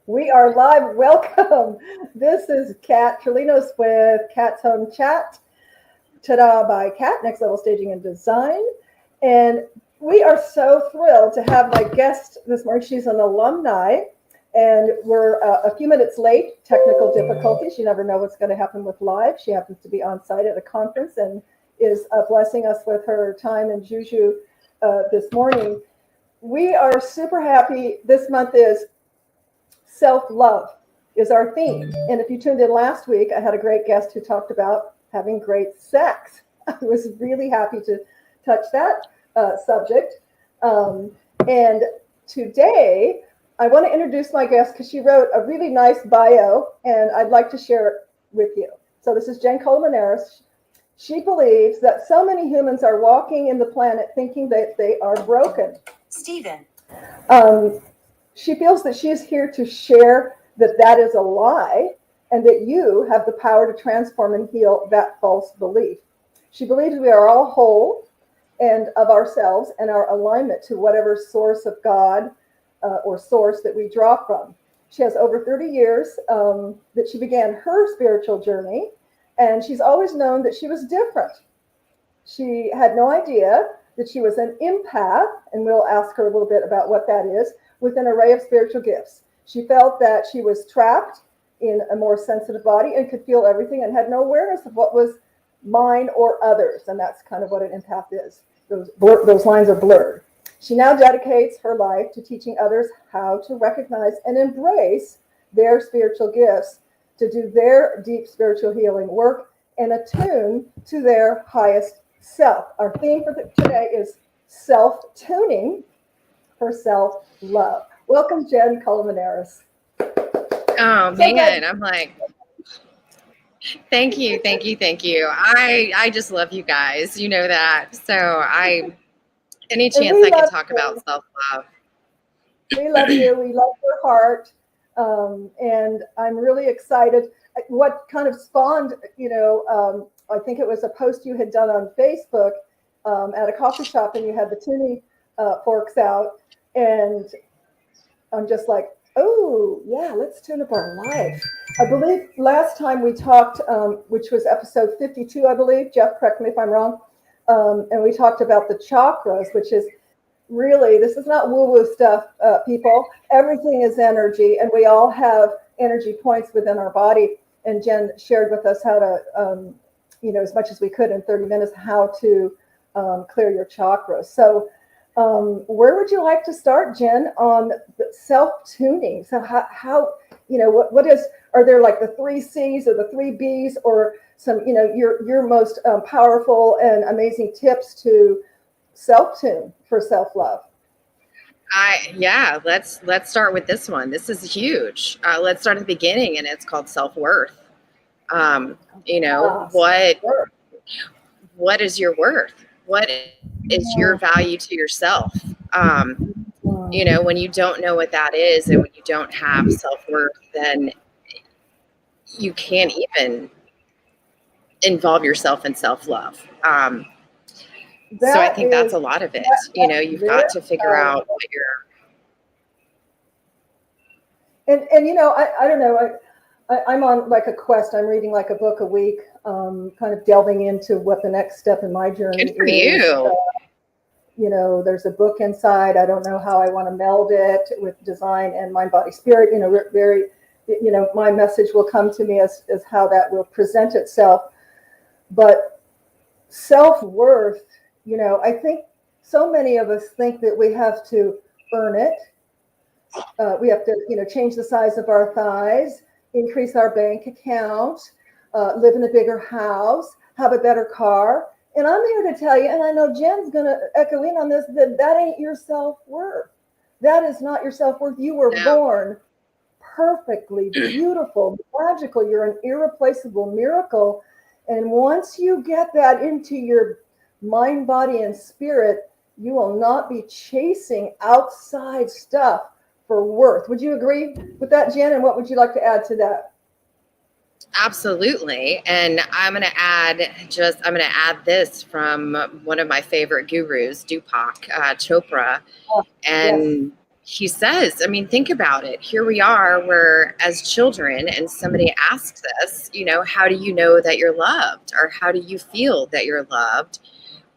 We are live. Welcome. This is Kat Trelinos with Kat's Home Chat. Ta-da by Kat, Next Level Staging and Design. And we are so thrilled to have my guest this morning. She's an alumni, and we're a few minutes late. Technical difficulties. You never know what's going to happen with live. She happens to be on site at a conference and is blessing us with her time in Juju this morning. We are super happy. This month is self-love is our theme. And if you tuned in last week, I had a great guest who talked about having great sex. I was really happy to touch that subject. And today, I want to introduce my guest because she wrote a really nice bio, and I'd like to share it with you. So this is Jenn Colmenares. She believes that so many humans are walking in the planet thinking that they are broken. Stephen. She feels that she is here to share that that is a lie and that you have the power to transform and heal that false belief. She believes we are all whole and of ourselves and our alignment to whatever source of God or source that we draw from. She has over 30 years that she began her spiritual journey, and she's always known that she was different. She had no idea that she was an empath, and we'll ask her a little bit about what that is, with an array of spiritual gifts. She felt that she was trapped in a more sensitive body and could feel everything and had no awareness of what was mine or others. And that's kind of what an empath is. Those lines are blurred. She now dedicates her life to teaching others how to recognize and embrace their spiritual gifts, to do their deep spiritual healing work and attune to their highest self. Our theme for today is self-tuning for self-love. Welcome, Jenn Colmenares. Oh, man, I'm like, thank you. I just love you guys. You know that. So any chance I can talk about self-love. We love you. We love your heart. And I'm really excited. What kind of spawned, I think it was a post you had done on Facebook at a coffee shop, and you had the tuning forks out. And I'm just like, oh, yeah, let's tune up our life. I believe last time we talked, which was episode 52, I believe. Jeff, correct me if I'm wrong. And we talked about the chakras, which is really, this is not woo-woo stuff, people. Everything is energy, and we all have energy points within our body. And Jenn shared with us how to, as much as we could in 30 minutes, how to clear your chakras. So where would you like to start, Jenn, on the self-tuning? So how what is, are there like the 3 C's or the 3 B's or some, your most powerful and amazing tips to self-tune for self-love? Let's start with this one. This is huge. Let's start at the beginning, and it's called self-worth. What is your worth? What is your value to yourself? When you don't know what that is, and when you don't have self-worth, then you can't even involve yourself in self-love. So I think that's a lot of it. You've got to figure out what you're. And I don't know. I'm on like a quest. I'm reading like a book a week, kind of delving into what the next step in my journey Good for you. There's a book inside. I don't know how I want to meld it with design and mind, body, spirit. Very, my message will come to me as how that will present itself. But self-worth, I think so many of us think that we have to earn it. We have to, change the size of our thighs, increase our bank account, live in a bigger house, have a better car. And I'm here to tell you, and I know Jenn's going to echo in on this, that ain't your self-worth. That is not your self-worth. You were born perfectly beautiful, magical. You're an irreplaceable miracle. And once you get that into your mind, body, and spirit, you will not be chasing outside stuff for worth. Would you agree with that, Jenn? And what would you like to add to that? Absolutely. And I'm going to add this from one of my favorite gurus, Deepak Chopra. And he says, I mean, think about it. Here we are, we're as children, and somebody asks us, you know, how do you know that you're loved? Or how do you feel that you're loved?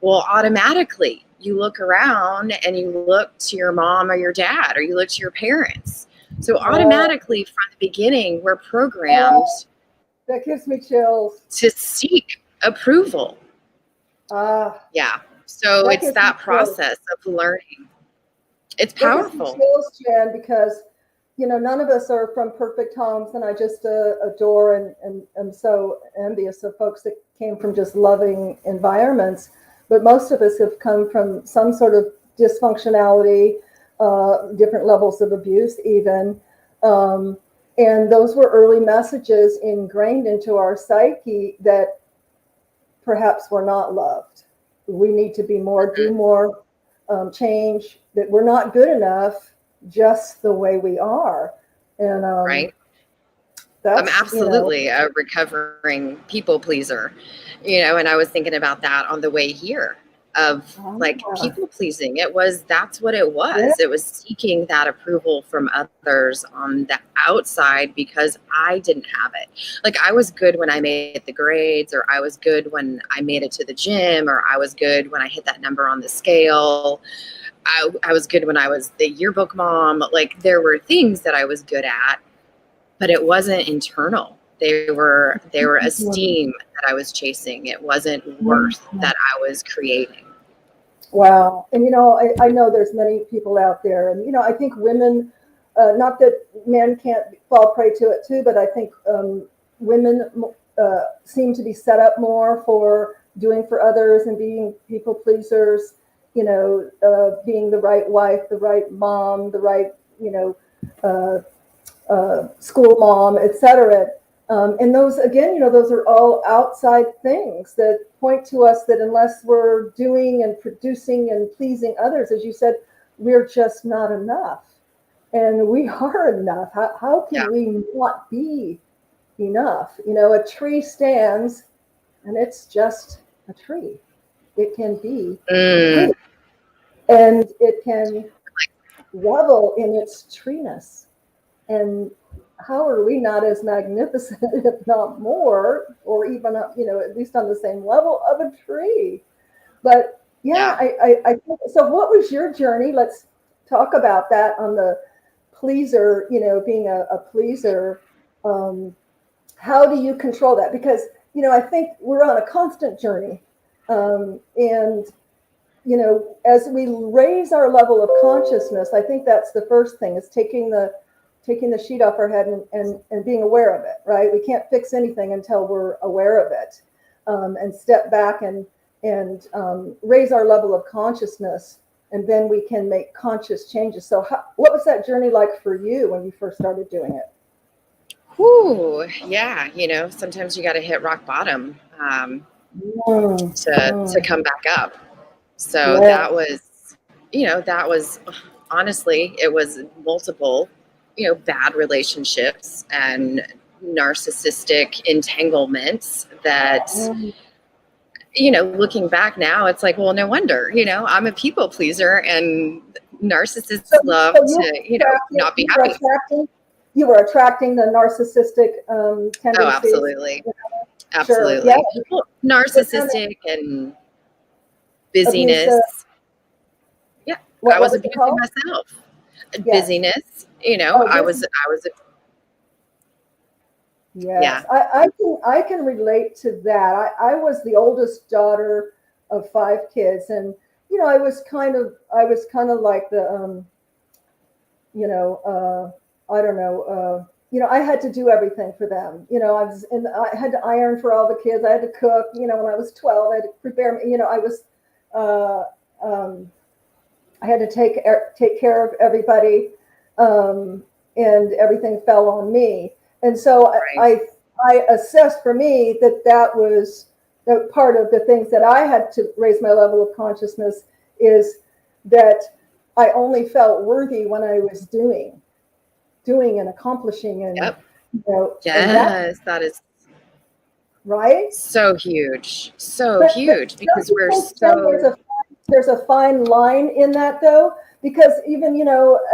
Well, automatically you look around and you look to your mom or your dad, or you look to your parents. So automatically from the beginning, we're programmed that gives me chills to seek approval. Yeah. So it's that process of learning. It's powerful. That gives me chills, Jen, because, you know, none of us are from perfect homes, and I just adore and am so envious of folks that came from just loving environments. But most of us have come from some sort of dysfunctionality, different levels of abuse even. And those were early messages ingrained into our psyche that perhaps we're not loved. We need to be more, do more, change, that we're not good enough just the way we are. And right. I'm absolutely a recovering people pleaser, you know, and I was thinking about that on the way here of like people pleasing. That's what it was. Yeah. It was seeking that approval from others on the outside because I didn't have it. Like I was good when I made the grades, or I was good when I made it to the gym, or I was good when I hit that number on the scale. I was good when I was the yearbook mom. Like there were things that I was good at, but it wasn't internal. They were esteem that I was chasing. It wasn't worth that I was creating. Wow. And, you know, I know there's many people out there, and, you know, I think women, not that men can't fall prey to it too, but I think women seem to be set up more for doing for others and being people pleasers, you know, being the right wife, the right mom, the right, you know, school mom, etc. And those, again, you know, those are all outside things that point to us that unless we're doing and producing and pleasing others, as you said, we're just not enough. And we are enough. How can we not be enough? You know, a tree stands and it's just a tree. It can be free, and it can revel in its treeness. And how are we not as magnificent, if not more, or even, you know, at least on the same level of a tree? But I think, so what was your journey? Let's talk about that on the pleaser, you know, being a pleaser. How do you control that? Because, you know, I think we're on a constant journey. And, you know, as we raise our level of consciousness, I think that's the first thing, is taking the sheet off our head and being aware of it, right? We can't fix anything until we're aware of it, and step back and raise our level of consciousness, and then we can make conscious changes. So what was that journey like for you when you first started doing it? Ooh, yeah. You know, sometimes you got to hit rock bottom to come back up. So that was, you know, that was honestly, it was multiple, you know, bad relationships and narcissistic entanglements that, you know, looking back now, it's like, well, no wonder, you know, I'm a people pleaser, and narcissists love to, you know, not be happy. You were attracting the narcissistic tendencies. Oh, absolutely. You know? Absolutely. Sure. Yeah. Well, narcissistic and busyness. Yeah. I was abusing myself. Yeah. Busyness, you know, I was yes. Yeah. I can relate to that. I was the oldest daughter of 5 kids, and, you know, I was kind of like the you know, I don't know, you know, I had to do everything for them. You know, I had to iron for all the kids. I had to cook. You know, when I was 12, I had to prepare. You know, I had to take care of everybody, and everything fell on me. And so I assessed for me that was part of the things that I had to raise my level of consciousness, is that I only felt worthy when I was doing and accomplishing, and you know, yes, that is right. So huge, huge, because we're so. There's a fine line in that, though, Because even,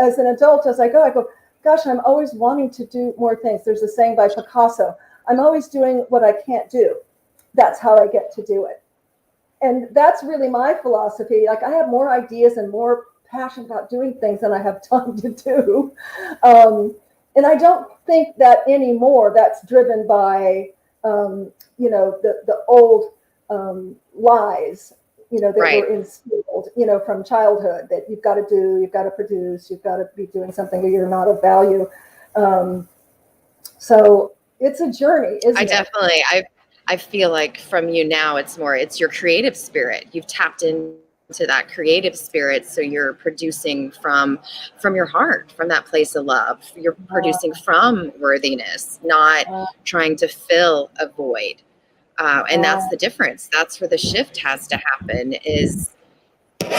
as an adult, as I go, gosh, I'm always wanting to do more things. There's a saying by Picasso, I'm always doing what I can't do. That's how I get to do it. And that's really my philosophy. Like, I have more ideas and more passion about doing things than I have time to do. And I don't think that anymore that's driven by, the old lies, that Right. were instilled, from childhood, that you've got to do, you've got to produce, you've got to be doing something, or you're not of value. So it's a journey, isn't I it? definitely, I feel like from you now, it's your creative spirit. You've tapped into that creative spirit. So you're producing from your heart, from that place of love. You're producing from worthiness, not trying to fill a void. And that's the difference. That's where the shift has to happen, is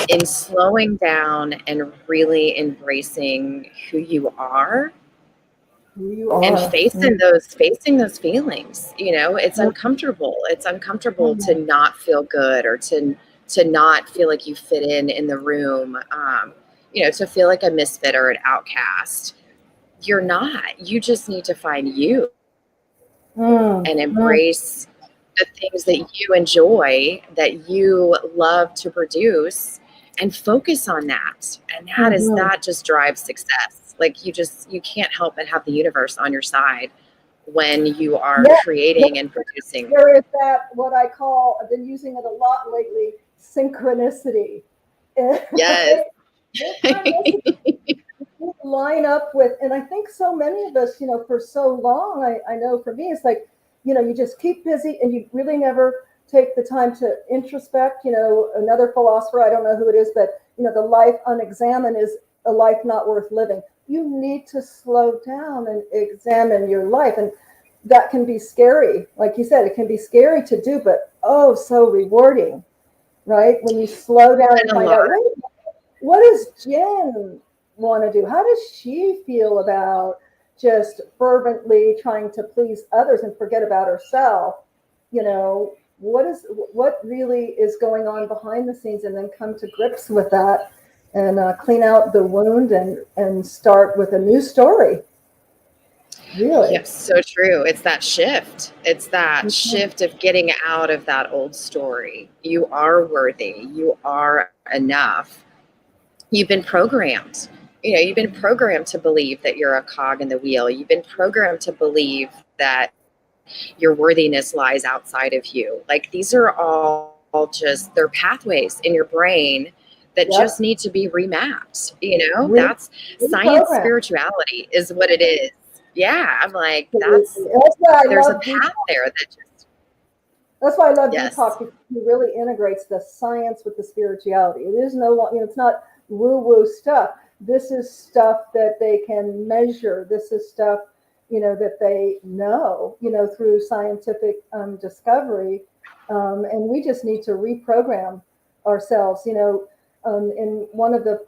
in slowing down and really embracing who you are. Who you are. And facing those feelings. It's uncomfortable. It's uncomfortable to not feel good, or to not feel like you fit in the room, to feel like a misfit or an outcast. You're not. You just need to find you and embrace the things that you enjoy, that you love to produce, and focus on that. And that just drives success. Like, you can't help but have the universe on your side when you are creating and producing. There is that, what I call, I've been using it a lot lately, synchronicity. Yes. Line up with, and I think so many of us, for so long, I know for me, it's like, you just keep busy and you really never take the time to introspect. Another philosopher, I don't know who it is, but the life unexamined is a life not worth living. You need to slow down and examine your life. And that can be scary. Like you said, it can be scary to do, but oh, so rewarding, right? When you slow down and find out, what does Jenn want to do? How does she feel about just fervently trying to please others and forget about herself? What really is going on behind the scenes, and then come to grips with that, and clean out the wound, and start with a new story. Really? Yes, so true. It's that shift. It's that shift of getting out of that old story. You are worthy. You are enough. You've been programmed. You've been programmed to believe that you're a cog in the wheel. You've been programmed to believe that your worthiness lies outside of you. Like, these are all just, they're pathways in your brain that just need to be remapped. That's science. Spirituality is what it is. Yeah, I'm like, there's a path there that just. That's why I love Detox, because he really integrates the science with the spirituality. It is it's not woo-woo stuff. This is stuff that they can measure. This is stuff, that they know, through scientific discovery. And we just need to reprogram ourselves. In one of the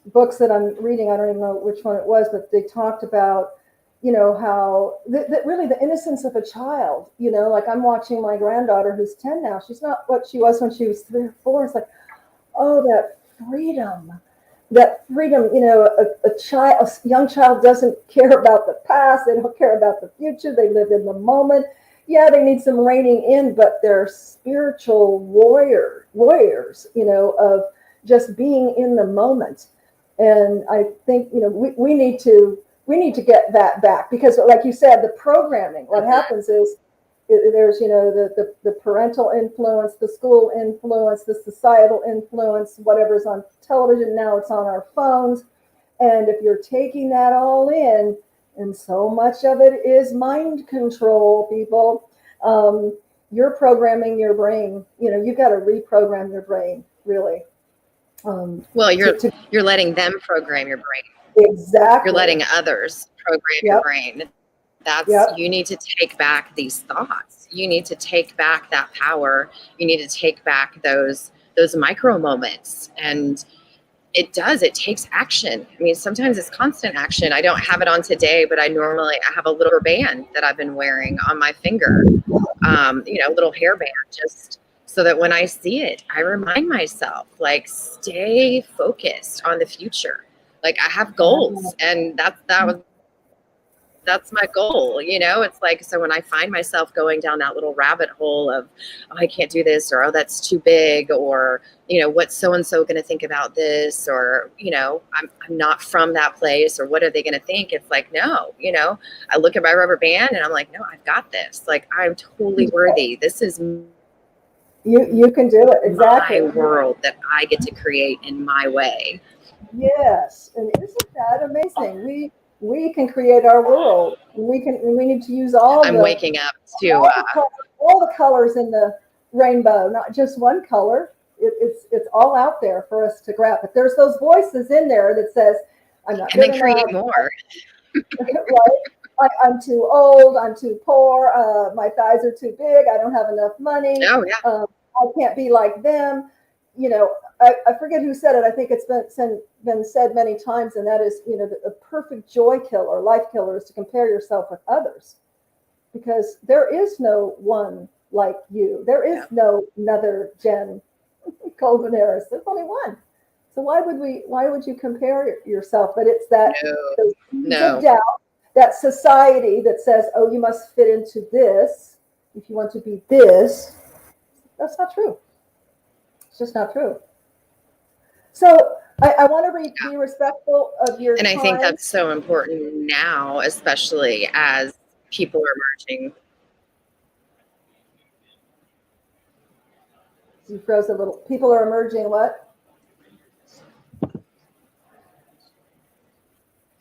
books that I'm reading, I don't even know which one it was, but they talked about, how really the innocence of a child, like, I'm watching my granddaughter who's 10 now. She's not what she was when she was 3 or 4. It's like, oh, that freedom, a young child doesn't care about the past. They don't care about the future. They live in the moment. Yeah, they need some reining in, but they're spiritual warriors, of just being in the moment. And I think, we need to get that back, because, like you said, the programming, what happens is there's, the parental influence, the school influence, the societal influence, whatever's on television. Now it's on our phones. And if you're taking that all in, and so much of it is mind control, people, you're programming your brain. You've got to reprogram your brain, really. Well, you're letting them program your brain. Exactly. You're letting others program your brain. You need to take back these thoughts. You need to take back that power. You need to take back those micro moments. And it takes action. I mean, sometimes it's constant action. I don't have it on today, but I have a little band that I've been wearing on my finger, a little hairband, just so that when I see it, I remind myself, like, stay focused on the future. Like, I have goals, and that's my goal. It's like, so when I find myself going down that little rabbit hole of, oh, I can't do this, or, oh, that's too big, or, what's so-and-so going to think about this, or, I'm not from that place, or what are they going to think? It's like, no, I look at my rubber band and I'm like, no, I've got this. Like, I'm totally worthy. This is you can do it. Exactly. my world that I get to create in my way. Yes. And isn't that amazing? We can create our world. We need to use I'm waking up to all the colors in the rainbow, not just one color. It's all out there for us to grab. But there's those voices in there that says, I'm not and good then create enough. more. Right? I'm too old. I'm too poor. My thighs are too big. I don't have enough money. Oh, yeah. I can't be like them. I forget who said it. I think it's been said many times, and that is, the perfect joy killer, life killer, is to compare yourself with others, because there is no one like you. There is no another Jenn Colmenares. There's only one. So why would you compare yourself? But it's that no. doubt, that society that says, oh, you must fit into this if you want to be this. That's not true. It's just not true. So I want to be respectful of your time. And I think that's so important now, especially as people are emerging. You froze a little. People are emerging what?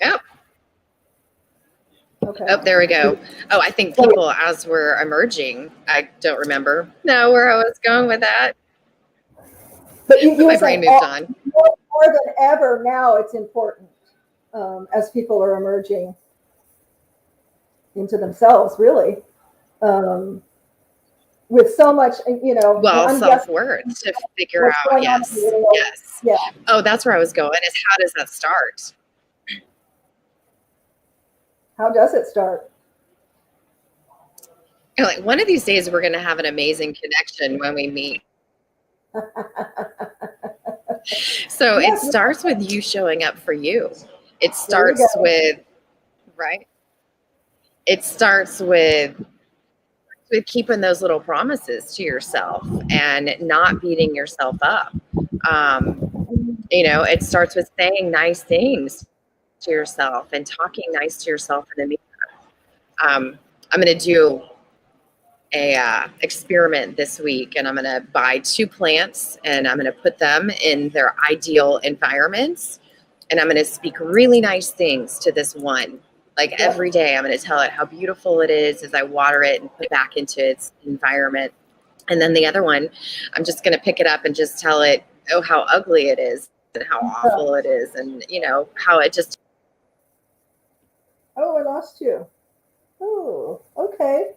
Yep. Okay. Oh, there we go. Oh, I think people, as we're emerging, I don't remember where I was going with that. But my brain moved on. More than ever now, it's important as people are emerging into themselves, really, with so much, self-worth to figure out. Yes. Yeah. Oh, that's where I was going. Is how does that start? How does it start? Like, one of these days, we're going to have an amazing connection when we meet. So it starts with you showing up for you. It starts with, right? It starts with keeping those little promises to yourself and not beating yourself up. It starts with saying nice things to yourself and talking nice to yourself in the mirror. I'm going to do a experiment this week, and I'm going to buy 2 plants and I'm going to put them in their ideal environments, and I'm going to speak really nice things to this one. Like, every day I'm going to tell it how beautiful it is as I water it and put it back into its environment. And then the other one, I'm just going to pick it up and just tell it, oh, how ugly it is and how awful it is, and how it just. Oh, I lost you. Oh, okay.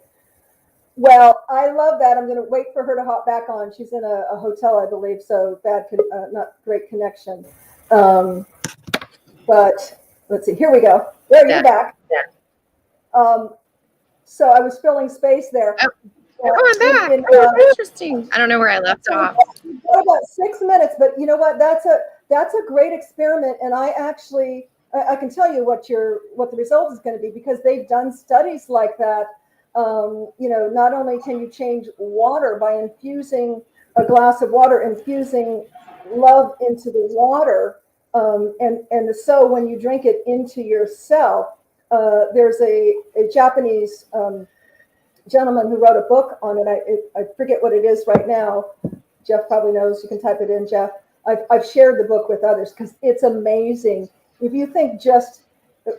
Well, I love that. I'm going to wait for her to hop back on. She's in a hotel, I believe, so not great connection. But let's see. Here we go. There, you're back. Yeah. So I was filling space there. Oh, I'm back. Interesting. I don't know where I left off. About 6 minutes, but you know what? That's a great experiment, and I can tell you what the result is going to be, because they've done studies like that. Not only can you change water by infusing a glass of water, infusing love into the water, and so when you drink it into yourself, there's a Japanese gentleman who wrote a book on it. I forget what it is right now. Jeff probably knows. You can type it in, Jeff. I've shared the book with others because it's amazing. If you think just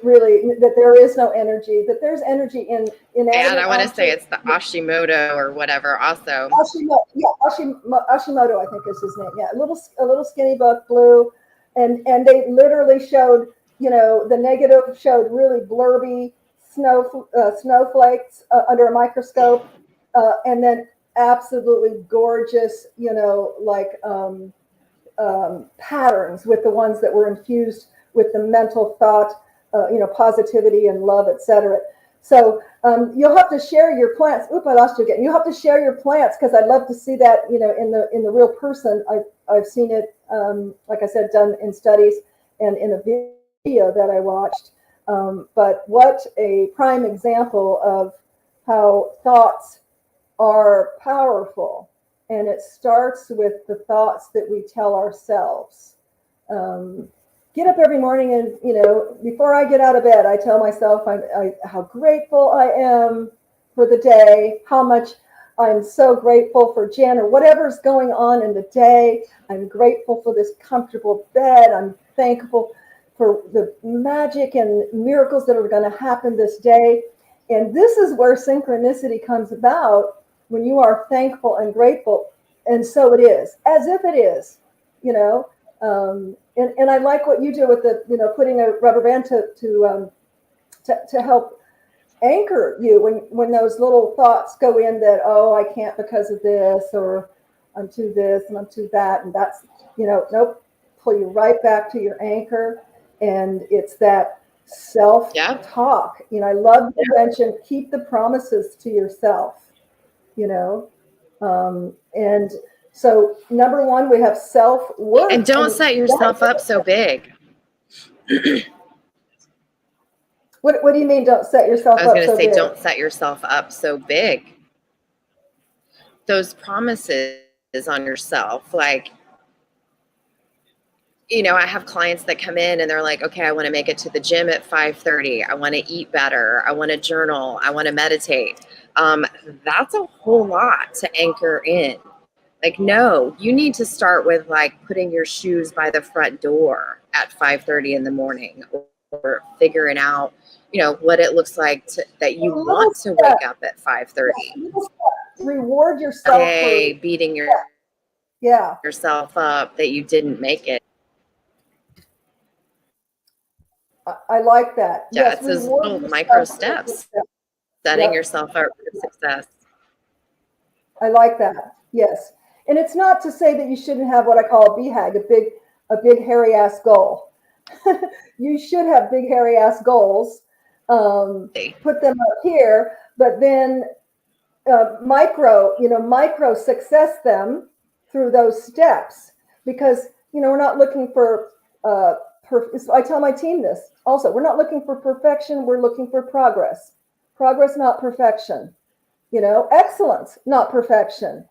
really that there is no energy, that there's energy in and I want to say it's the Hashimoto or whatever also. Hashimoto, I think is his name. Yeah, a little skinny book, blue, and they literally showed, the negative showed really blurby snowflakes under a microscope, and then absolutely gorgeous, patterns with the ones that were infused with the mental thought, positivity and love, etc. So you'll have to share your plants. Oop, I lost you again. You'll have to share your plants because I'd love to see that, you know, in the real person. I've seen it, like I said, done in studies and in a video that I watched. But what a prime example of how thoughts are powerful. And it starts with the thoughts that we tell ourselves. Get up every morning and, you know, before I get out of bed, I tell myself how grateful I am for the day, how much I'm so grateful for Jenn or whatever's going on in the day. I'm grateful for this comfortable bed. I'm thankful for the magic and miracles that are going to happen this day. And this is where synchronicity comes about, when you are thankful and grateful. And so it is, as if it is, you know. And I like what you do with the, you know, putting a rubber band to help anchor you when those little thoughts go in that, oh, I can't because of this, or I'm too this and I'm too that. And that's, you know, nope, pull you right back to your anchor. And it's that self-talk. You know, I love to mention, keep the promises to yourself, you know. And so number one, we have self-worth. And don't set yourself up so big. What do you mean don't set yourself up so big? I was going to say, don't set yourself up so big. Those promises on yourself, like, you know, I have clients that come in and they're like, okay, I want to make it to the gym at 5:30. I want to eat better. I want to journal. I want to meditate. That's a whole lot to anchor in. Like, no, you need to start with like putting your shoes by the front door at 5:30 in the morning, or figuring out, you know, what it looks like that you want to wake up at 5:30. Reward yourself for beating yourself up that you didn't make it. I like that. Yeah, it's those little micro steps, setting yourself up for success. I like that. Yes. And it's not to say that you shouldn't have what I call a BHAG, a big hairy ass goal. You should have big hairy ass goals. Put them up here, but then micro success them through those steps, because, you know, we're not looking for I tell my team this also, we're not looking for perfection, we're looking for progress. Progress, not perfection. You know, excellence, not perfection.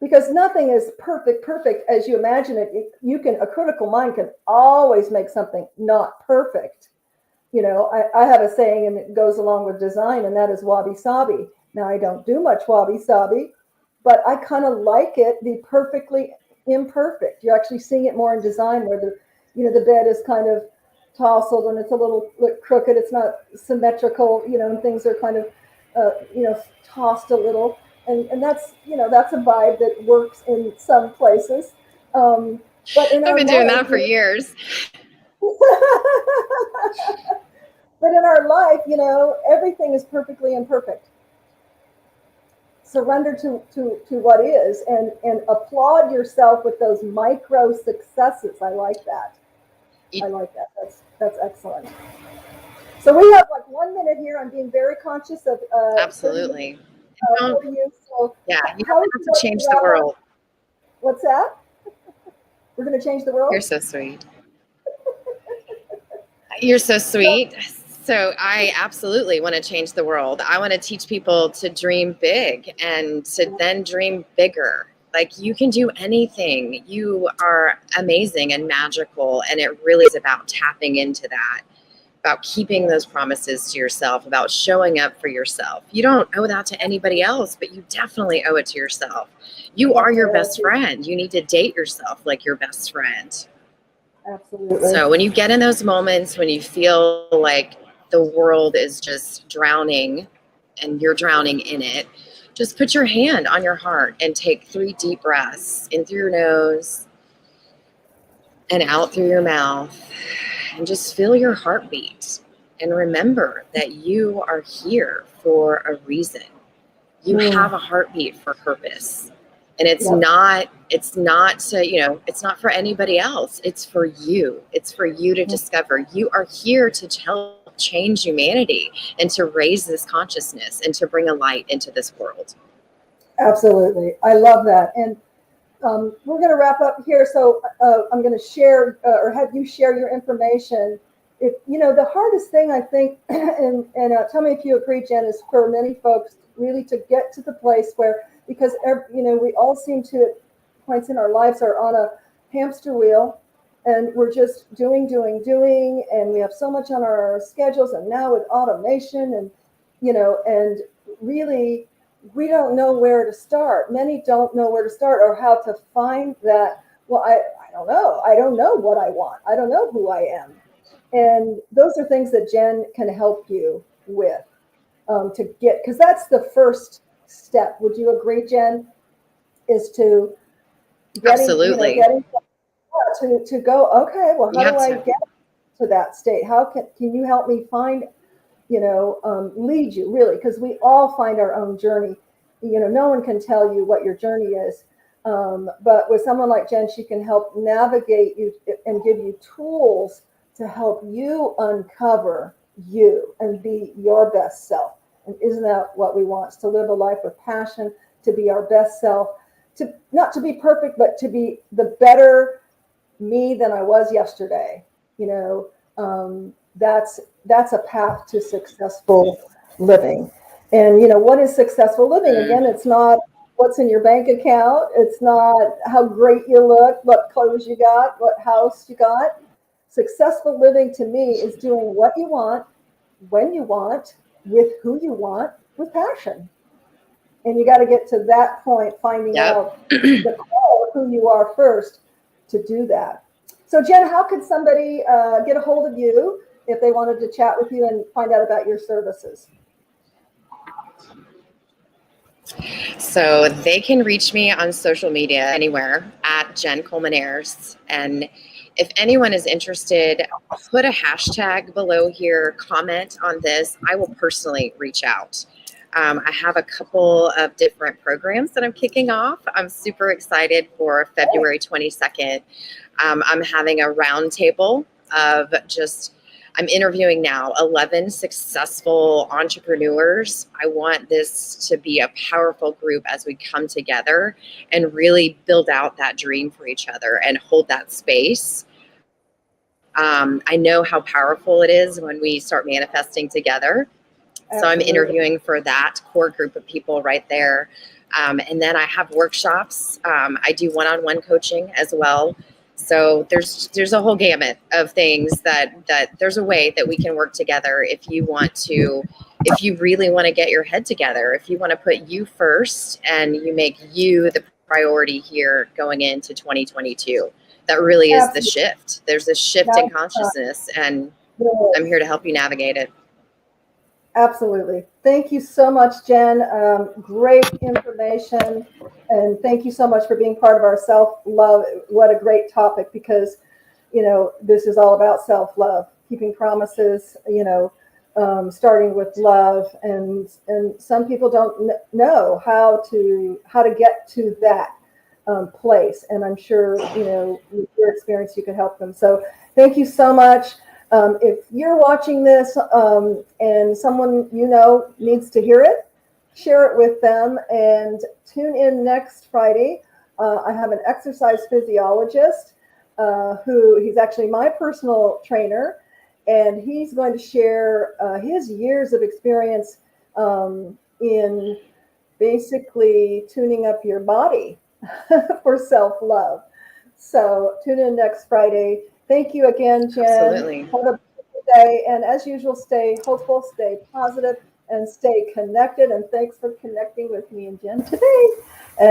Because nothing is perfect as you imagine it. A critical mind can always make something not perfect. You know, I have a saying, and it goes along with design, and that is wabi-sabi. Now, I don't do much wabi-sabi, but I kind of like it, the perfectly imperfect. You're actually seeing it more in design, where the bed is kind of tousled and it's a little crooked. It's not symmetrical, you know, and things are kind of, tossed a little. And that's, you know, that's a vibe that works in some places. But I've been doing that for years. But in our life, you know, everything is perfectly imperfect. Surrender to what is, and applaud yourself with those micro successes. I like that. That's excellent. So we have like 1 minute here. I'm being very conscious of absolutely. So yeah, you don't have to change the world. What's that? We're going to change the world? You're so sweet. You're so sweet. So I absolutely want to change the world. I want to teach people to dream big and to then dream bigger. Like, you can do anything. You are amazing and magical. And it really is about tapping into that, about keeping those promises to yourself, about showing up for yourself. You don't owe that to anybody else, but you definitely owe it to yourself. You are your best friend. You need to date yourself like your best friend. Absolutely. So when you get in those moments, when you feel like the world is just drowning and you're drowning in it, just put your hand on your heart and take 3 deep breaths in through your nose and out through your mouth, and just feel your heartbeat. And remember that you are here for a reason. You have a heartbeat for purpose. And it's not to, it's not for anybody else. It's for you. It's for you to discover. You are here to help change humanity and to raise this consciousness and to bring a light into this world. Absolutely. I love that. And we're going to wrap up here. So I'm going to share or have you share your information. If the hardest thing, I think, and tell me if you agree, Jenn, is for many folks really to get to the place where, because we all seem to at points in our lives are on a hamster wheel, and we're just doing, and we have so much on our schedules, and now with automation, and and really we don't know where to start. Many don't know where to start or how to find that. Well, I don't know. I don't know what I want. I don't know who I am. And those are things that Jenn can help you with to get, because that's the first step. Would you agree, Jenn? Is to Absolutely. To go, okay, well, how do I get to that state? How can you help me find, lead you, really? Because we all find our own journey. No one can tell you what your journey is. But with someone like Jenn, she can help navigate you and give you tools to help you uncover you and be your best self. And isn't that what we want? To live a life with passion, to be our best self, to not to be perfect, but to be the better me than I was yesterday. That's a path to successful living. And what is successful living? Again, it's not what's in your bank account. It's not how great you look, what clothes you got, what house you got. Successful living to me is doing what you want, when you want, with who you want, with passion. And you got to get to that point, finding out the core of who you are first to do that. So, Jenn, how could somebody get a hold of you if they wanted to chat with you and find out about your services? So they can reach me on social media anywhere at Jenn Colmenares. And if anyone is interested, put a hashtag below here, comment on this. I will personally reach out. I have a couple of different programs that I'm kicking off. I'm super excited for February 22nd. I'm having a roundtable of I'm interviewing now 11 successful entrepreneurs. I want this to be a powerful group as we come together and really build out that dream for each other and hold that space. I know how powerful it is when we start manifesting together. Absolutely. So I'm interviewing for that core group of people right there. And then I have workshops. I do one-on-one coaching as well. So there's a whole gamut of things that there's a way that we can work together if you really want to get your head together, if you want to put you first and you make you the priority here going into 2022. That really is the shift. There's a shift in consciousness, and I'm here to help you navigate it. Absolutely. Thank you so much, Jenn. Great information. And thank you so much for being part of our self-love. What a great topic, because, this is all about self-love, keeping promises, starting with love. And some people don't know how to get to that place. And I'm sure, with your experience, you could help them. So thank you so much. If you're watching this and someone needs to hear it, share it with them and tune in next Friday. I have an exercise physiologist he's actually my personal trainer, and he's going to share his years of experience in basically tuning up your body for self-love. So tune in next Friday. Thank you again, Jenn. Absolutely. Have a good day. And as usual, stay hopeful, stay positive, and stay connected. And thanks for connecting with me and Jenn today. And